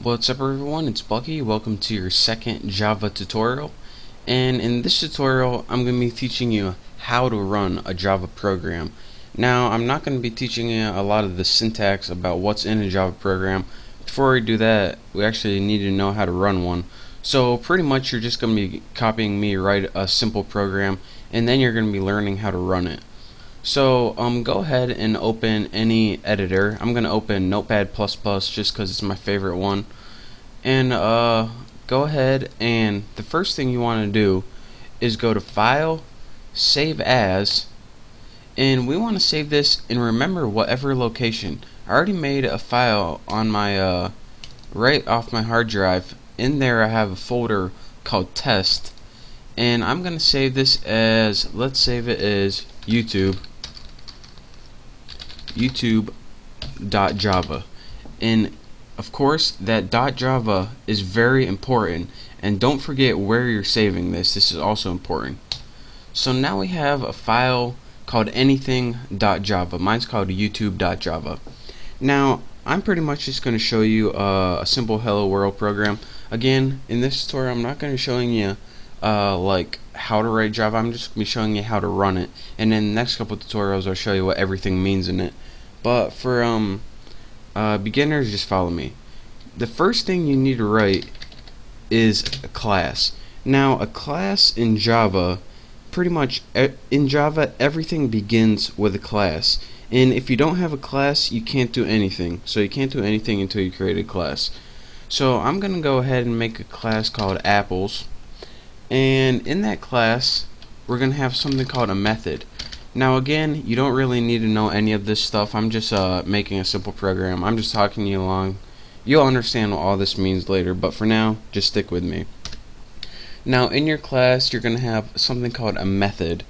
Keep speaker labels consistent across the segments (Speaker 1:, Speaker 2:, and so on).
Speaker 1: What's up everyone, it's Bucky. Welcome to your second Java tutorial. And in this tutorial, I'm going to be teaching you how to run a Java program. Now, I'm not going to be teaching you a lot of the syntax about what's in a Java program. Before we do that, we actually need to know how to run one. So pretty much you're just going to be copying me write a simple program, and then you're going to be learning how to run it. So go ahead and open any editor. I'm going to open Notepad++ just because it's my favorite one. And go ahead, and the first thing you want to do is go to File, Save As, and we want to save this in, remember, whatever location. I already made a file on my right off my hard drive. In there I have a folder called Test, and I'm going to save this as, let's save it as YouTube.java. And of course, that .java is very important, and don't forget where you're saving this. This is also important. So now we have a file called anything.java. Mine's called YouTube.java. Now, I'm pretty much just going to show you a simple hello world program. Again, in this tutorial, I'm not going to be showing you like how to write Java. I'm just going to be showing you how to run it. And in the next couple tutorials, I'll show you what everything means in it. But for beginners, just follow me. The first thing you need to write is a class. Now, a class in Java, pretty much in Java, everything begins with a class. And if you don't have a class, you can't do anything. So you can't do anything until you create a class. So I'm going to go ahead and make a class called apples. And in that class, we're going to have something called a method. Now again, you don't really need to know any of this stuff. I'm just making a simple program. I'm just talking you along. You'll understand what all this means later, but for now, just stick with me. Now in your class, you're going to have something called a method.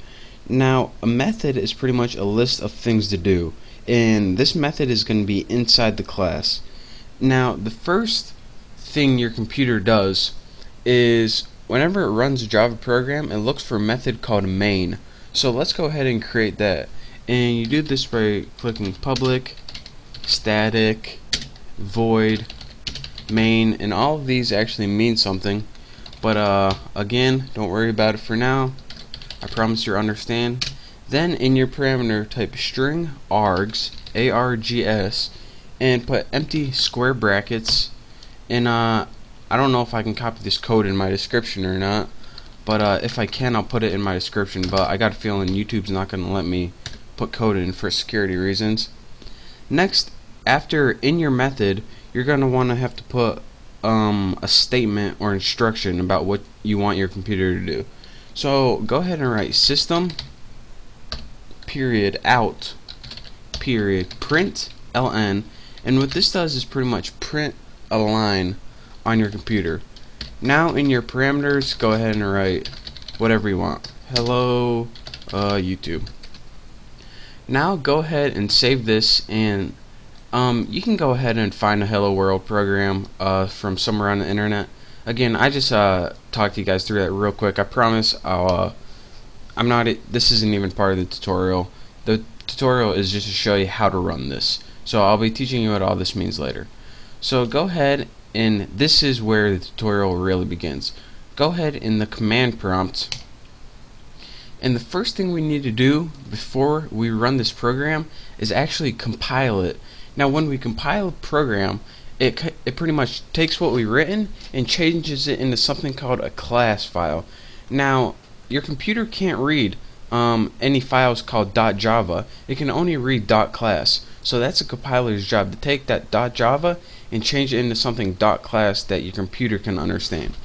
Speaker 1: Now a method is pretty much a list of things to do, and this method is going to be inside the class. Now the first thing your computer does is whenever it runs a Java program, it looks for a method called main. So let's go ahead and create that, and you do this by clicking public, static, void, main, and all of these actually mean something, but again, don't worry about it for now. I promise you'll understand. Then in your parameter, type string args, args, and put empty square brackets, and I don't know if I can copy this code in my description or not, but if I can, I'll put it in my description. But I got a feeling YouTube's not going to let me put code in for security reasons. Next, after in your method, you're going to want to have to put a statement or instruction about what you want your computer to do. So go ahead and write system period out period print ln, and what this does is pretty much print a line on your computer. Now in your parameters, go ahead and write whatever you want. Hello YouTube. Now go ahead and save this, and you can go ahead and find a hello world program from somewhere on the internet. Again, I just talked to you guys through that real quick. I promise this isn't even part of the tutorial. The tutorial is just to show you how to run this. So I'll be teaching you what all this means later. So go ahead, and this is where the tutorial really begins. Go ahead in the command prompt, and the first thing we need to do before we run this program is actually compile it. Now when we compile a program, it pretty much takes what we've written and changes it into something called a class file. Now your computer can't read any files called .java. It can only read .class. So that's a compiler's job, to take that .java and change it into something .class that your computer can understand.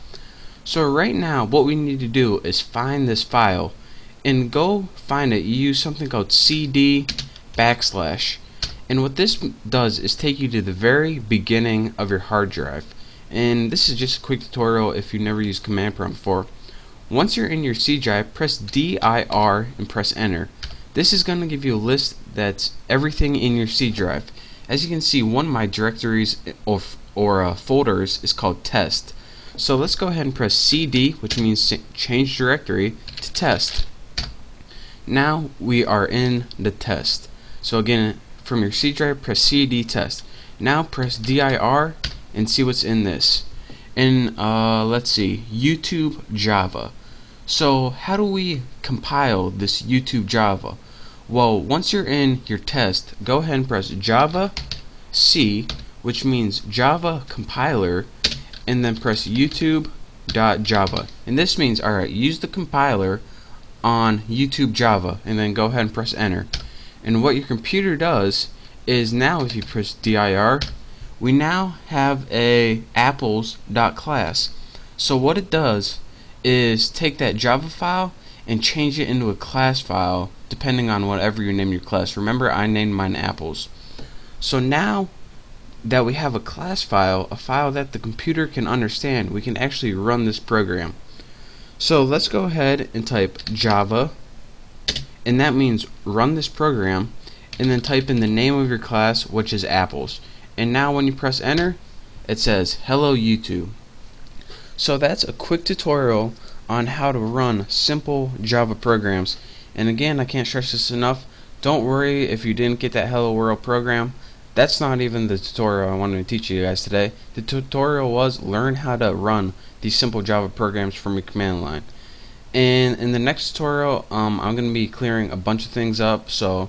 Speaker 1: So right now what we need to do is find this file, and go find it. You use something called cd \, and what this does is take you to the very beginning of your hard drive. And this is just a quick tutorial if you've never used command prompt before. Once you're in your C drive, press dir and press enter. This is going to give you a list that's everything in your C drive. As you can see, one of my directories or folders is called test. So let's go ahead and press CD, which means change directory, to test. Now we are in the test. So again, from your C drive, press CD test. Now press dir and see what's in this. And let's see, YouTube Java. So how do we compile this YouTube Java? Well, once you're in your test, go ahead and press Java C, which means Java compiler, and then press YouTube.java. And this means, alright, use the compiler on YouTube Java, and then go ahead and press enter. And what your computer does is, now if you press dir, we now have a apples.class. So what it does is take that Java file and change it into a class file depending on whatever you name your class. Remember, I named mine apples. So now that we have a class file, a file that the computer can understand, we can actually run this program. So let's go ahead and type Java, and that means run this program, and then type in the name of your class, which is apples. And now when you press enter, it says hello YouTube. So that's a quick tutorial on how to run simple Java programs. And again, I can't stress this enough, don't worry if you didn't get that hello world program. That's not even the tutorial I wanted to teach you guys today. The tutorial was learn how to run these simple Java programs from your command line. And in the next tutorial, I'm going to be clearing a bunch of things up, so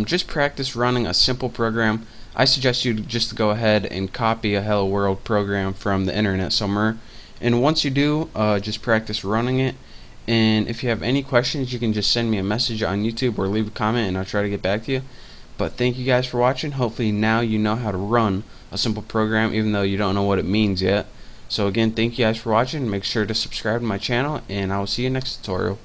Speaker 1: just practice running a simple program. I suggest you just to go ahead and copy a hello world program from the internet somewhere, and once you do, just practice running it. And if you have any questions, you can just send me a message on YouTube or leave a comment and I'll try to get back to you. But thank you guys for watching. Hopefully now you know how to run a simple program, even though you don't know what it means yet. So again, thank you guys for watching. Make sure to subscribe to my channel, and I will see you next tutorial.